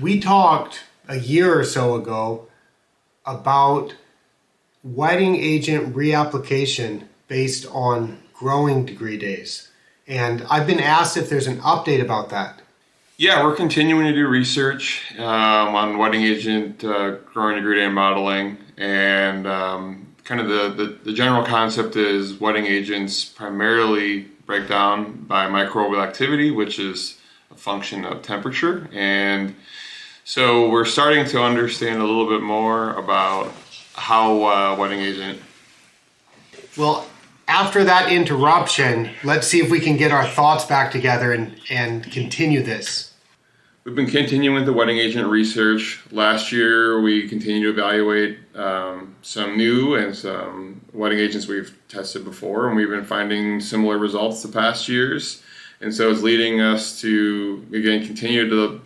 We talked a year or so ago about wetting agent reapplication based on growing degree days. And I've been asked if there's an update about that. Yeah, we're continuing to do research on wetting agent growing degree day modeling, and kind of the general concept is wetting agents primarily break down by microbial activity, which is a function of temperature. And so we're starting to understand a little bit more about how wetting agent. Well, after that interruption, let's see if we can get our thoughts back together and continue this. We've been continuing the wetting agent research. Last year, we continued to evaluate some new and some wetting agents we've tested before, and we've been finding similar results the past years. And so it's leading us to, again, continue to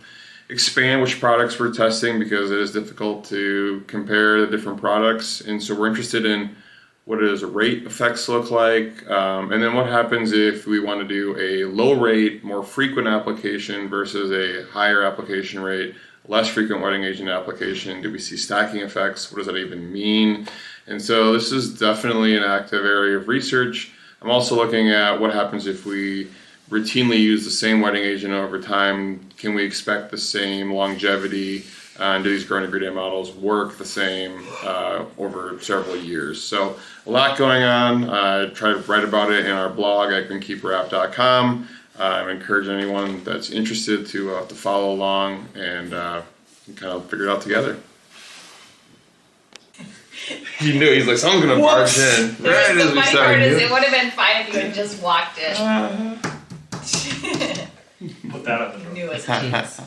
expand which products we're testing, because it is difficult to compare the different products. And so we're interested in what does rate effects look like, and then what happens if we want to do a low rate, more frequent application versus a higher application rate, less frequent wetting agent application. Do we see stacking effects? What does that even mean? And so this is definitely an active area of research. I'm also looking at what happens if we routinely use the same wetting agent over time. Can we expect the same longevity? And do these growing degree day models work the same over several years? So a lot going on. I try to write about it in our blog at greenkeeperrap.com. I encourage anyone that's interested to follow along and kind of figure it out together. He knew. He's like, someone's going to barge in. Right as we started. It would have been fine if you had just walked in. Put that on the door. Knew as a chance.